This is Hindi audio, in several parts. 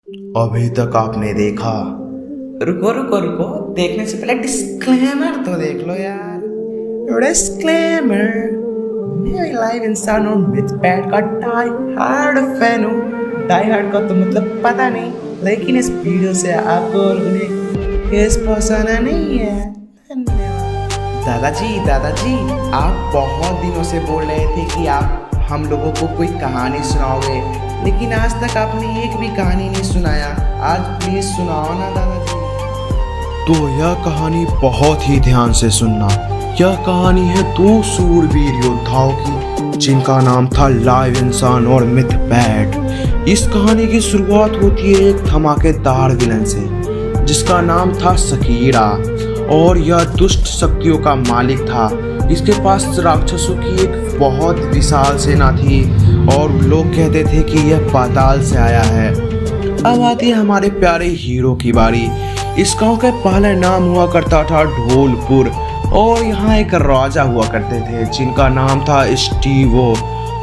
अभी तक आपने देखा? रुको रुको रुको, देखने से पहले डिस्क्लेमर तो देख लो यार। डिस्क्लेमर, मैं लाइव इंसान और मिथपैट का डाई हार्ड फैन हूँ। डाई हार्ड का तो मतलब पता नहीं, लेकिन इस वीडियो से आपको और उन्हें केस पहुंचाना नहीं है। धन्यवाद। दादाजी आप बहुत दिनों से बोल रहे थे कि आप हम लोगों को कोई कहानी सुनाओगे, लेकिन आज तक आपने एक भी कहानी नहीं सुनाया। आज प्लीज सुनाओ ना दादाजी। तो यह कहानी बहुत ही ध्यान से सुनना। यह कहानी है दो सूरवीर योद्धाओं की, जिनका नाम था लाइव इंसान और मिथपैट। इस कहानी की शुरुआत होती है एक धमाकेदार विलन से, जिसका नाम था सकीरा, और यह दुष्ट शक्तियों का मालिक था। इसके पास राक्षसों की एक बहुत विशाल सेना थी और लोग कहते थे कि यह पाताल से आया है। अब आती है हमारे प्यारे हीरो की बारी। इस गांव का पहला नाम हुआ करता था ढोलपुर, और यहाँ एक राजा हुआ करते थे जिनका नाम था स्टीवो,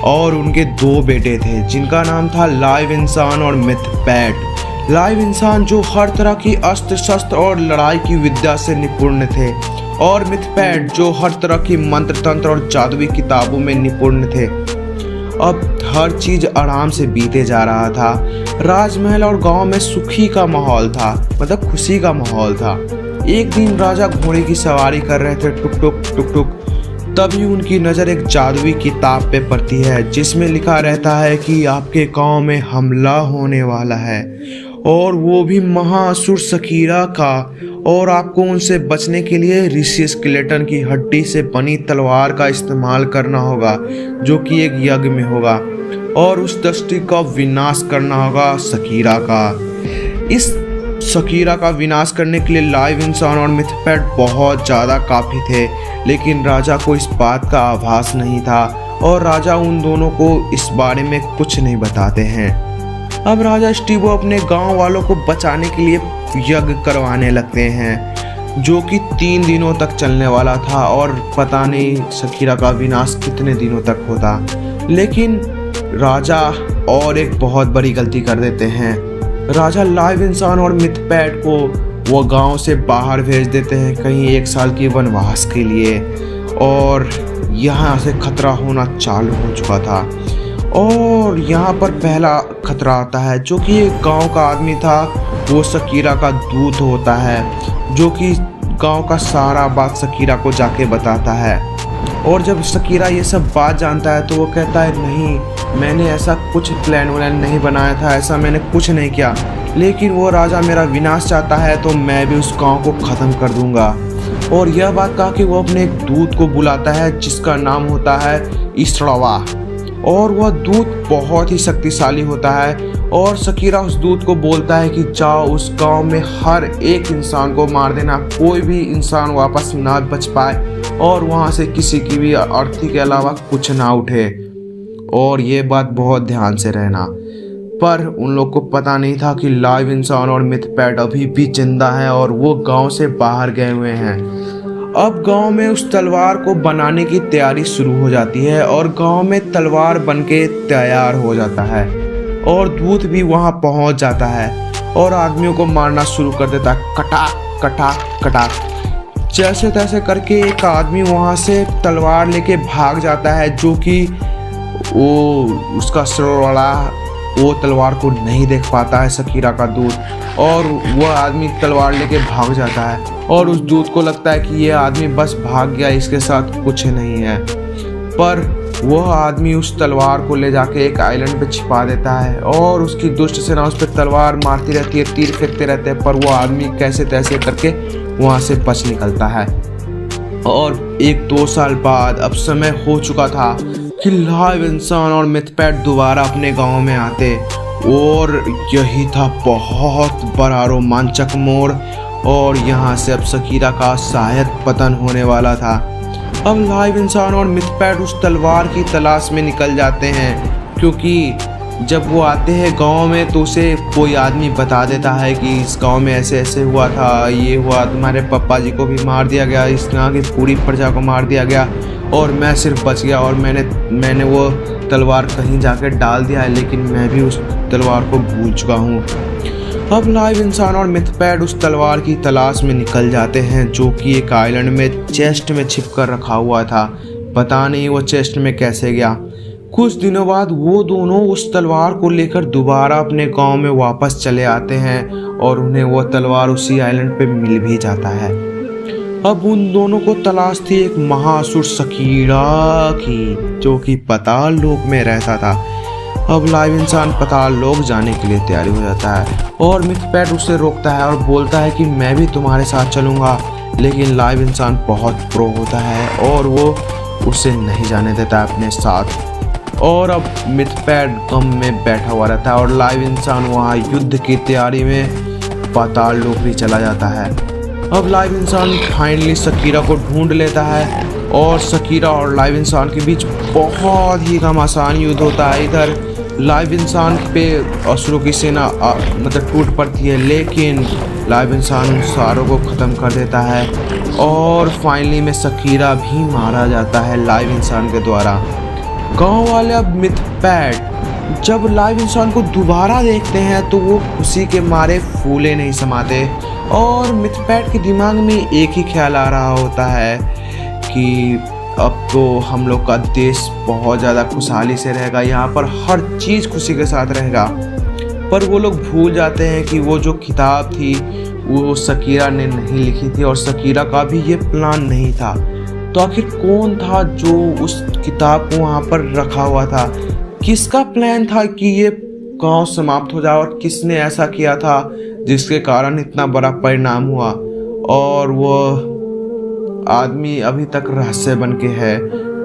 और उनके दो बेटे थे जिनका नाम था लाइव इंसान और मिथपैट। लाइव इंसान जो हर तरह की अस्त्र शस्त्र और लड़ाई की विद्या से निपुण थे, और मिथपैट जो हर तरह की मंत्र तंत्र और जादुई किताबों में निपुण थे। अब हर चीज आराम से बीते जा रहा था। राजमहल और गांव में सुखी का माहौल था, मतलब खुशी का माहौल था। एक दिन राजा घोड़े की सवारी कर रहे थे, टुक टुक टुक टुक। तभी उनकी नजर एक जादुई किताब पे पड़ती है, जिसमें लिखा रहता है कि आपके गांव में हमला होने वाला है, और वो भी महाअसुर सकीरा का, और आपको उनसे बचने के लिए ऋषि स्केलेटन की हड्डी से बनी तलवार का इस्तेमाल करना होगा, जो कि एक यज्ञ में होगा, और उस दृष्टि का विनाश करना होगा सकीरा का। इस सकीरा का विनाश करने के लिए लाइव इंसान और मिथपैट बहुत ज़्यादा काफ़ी थे, लेकिन राजा को इस बात का आभास नहीं था, और राजा उन दोनों को इस बारे में कुछ नहीं बताते हैं। अब राजा स्टीवो अपने गांव वालों को बचाने के लिए यज्ञ करवाने लगते हैं, जो कि 3 दिनों तक चलने वाला था, और पता नहीं सकीरा का विनाश कितने दिनों तक होता। लेकिन राजा और एक बहुत बड़ी गलती कर देते हैं। राजा लाइव इंसान और मिथपैट को वो गांव से बाहर भेज देते हैं कहीं 1 साल की वनवास के लिए, और यहाँ से खतरा होना चालू हो चुका था। और यहाँ पर पहला खतरा आता है, जो कि एक गांव का आदमी था। वो सकीरा का दूत होता है, जो कि गांव का सारा बात सकीरा को जाके बताता है। और जब सकीरा ये सब बात जानता है तो वो कहता है, नहीं, मैंने ऐसा कुछ प्लान व्लान नहीं बनाया था, ऐसा मैंने कुछ नहीं किया, लेकिन वो राजा मेरा विनाश चाहता है तो मैं भी उस गांव को ख़त्म कर दूंगा। और यह बात कहा कि वो अपने एक दूत को बुलाता है, जिसका नाम होता है इसड़वा, और वह दूत बहुत ही शक्तिशाली होता है। और सकीरा उस दूत को बोलता है कि जाओ उस गांव में हर एक इंसान को मार देना, कोई भी इंसान वापस ना बच पाए, और वहां से किसी की भी अर्थी के अलावा कुछ ना उठे। और ये बात बहुत ध्यान से रहना। पर उन लोग को पता नहीं था कि लाइव इंसान और मिथपैट अभी भी जिंदा है, और वो गांव से बाहर गए हुए हैं। अब गांव में उस तलवार को बनाने की तैयारी शुरू हो जाती है, और गांव में तलवार बनके तैयार हो जाता है, और दूत भी वहां पहुंच जाता है, और आदमियों को मारना शुरू कर देता है, कटाक कटाक कटाक। जैसे तैसे करके एक आदमी वहां से तलवार लेके भाग जाता है, जो कि वो उसका सर वाला वो तलवार को नहीं देख पाता है, सकीरा का दूत, और वह आदमी तलवार लेके भाग जाता है। और उस दूत को लगता है कि ये आदमी बस भाग गया, इसके साथ कुछ नहीं है। पर वह आदमी उस तलवार को ले जाके एक आइलैंड पे छिपा देता है, और उसकी दुष्ट सेना उस पर तलवार मारती रहती है, तीर फेंकते रहते हैं, पर वो आदमी कैसे तैसे करके वहाँ से बच निकलता है। और 1-2 साल बाद अब समय हो चुका था कि लाइव इंसान और मिथपैट दोबारा अपने गांव में आते, और यही था बहुत बड़ा रोमांचक मोड़, और यहाँ से अब सकीरा का शायद पतन होने वाला था। अब लाइव इंसान और मिथपैट उस तलवार की तलाश में निकल जाते हैं, क्योंकि जब वो आते हैं गांव में तो उसे कोई आदमी बता देता है कि इस गांव में ऐसे ऐसे हुआ था, ये हुआ, तुम्हारे पापा जी को भी मार दिया गया, इस तरह की पूरी प्रजा को मार दिया गया, और मैं सिर्फ बच गया, और मैंने वो तलवार कहीं जाकर डाल दिया है, लेकिन मैं भी उस तलवार को भूल चुका हूँ। अब लाइव इंसान और मिथपैड उस तलवार की तलाश में निकल जाते हैं जो कि एक आइलैंड में चेस्ट में छिप कर रखा हुआ था। पता नहीं वो चेस्ट में कैसे गया। कुछ दिनों बाद वो दोनों उस तलवार को लेकर दोबारा अपने गांव में वापस चले आते हैं और उन्हें वो तलवार उसी आइलैंड पे मिल भी जाता है। अब उन दोनों को तलाश थी एक महासुर सकीरा की जो कि पाताल लोक में रहता था। अब लाइव इंसान पाताल लोक जाने के लिए तैयारी हो जाता है और मिथपैड उसे रोकता है और बोलता है कि मैं भी तुम्हारे साथ चलूँगा, लेकिन लाइव इंसान बहुत प्रो होता है और वो उसे नहीं जाने देता अपने साथ। और अब मिथपैड गम में बैठा हुआ रहता है और लाइव इंसान वहाँ युद्ध की तैयारी में पाताल लोक भी चला जाता है। अब लाइव इंसान फाइनली सकीरा को ढूंढ लेता है और सकीरा और लाइव इंसान के बीच बहुत ही घमासान युद्ध होता है। इधर लाइव इंसान पे असुरों की सेना मतलब टूट पड़ती है, लेकिन लाइव इंसान उन सारों को ख़त्म कर देता है और फाइनली में सकीरा भी मारा जाता है लाइव इंसान के द्वारा। गांव वाले अब मिथपैड जब लाइव इंसान को दोबारा देखते हैं तो वो खुशी के मारे फूले नहीं समाते और मिथपैड के दिमाग में एक ही ख्याल आ रहा होता है कि अब तो हम लोग का देश बहुत ज़्यादा खुशहाली से रहेगा, यहाँ पर हर चीज़ खुशी के साथ रहेगा। पर वो लोग भूल जाते हैं कि वो जो किताब थी वो सकीरा ने नहीं लिखी थी और सकीरा का भी ये प्लान नहीं था। तो आखिर कौन था जो उस किताब को वहाँ पर रखा हुआ था? किसका प्लान था कि ये गांव समाप्त हो जाए और किसने ऐसा किया था जिसके कारण इतना बड़ा परिणाम हुआ? और वो आदमी अभी तक रहस्य बन के है,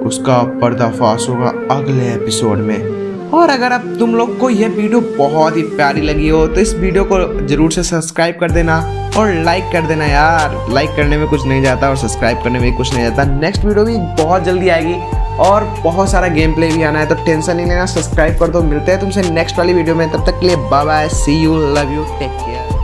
उसका पर्दाफाश होगा अगले एपिसोड में। और अगर अब तुम लोग को यह वीडियो बहुत ही प्यारी लगी हो तो इस वीडियो को जरूर से सब्सक्राइब कर देना और लाइक कर देना यार। लाइक करने में कुछ नहीं जाता और सब्सक्राइब करने में कुछ नहीं जाता। नेक्स्ट वीडियो भी बहुत जल्दी आएगी और बहुत सारा गेम प्ले भी आना है, तो टेंशन नहीं लेना, सब्सक्राइब कर दो। मिलते हैं तुमसे नेक्स्ट वाली वीडियो में, तब तक के लिए bye bye, see you, love you, take care.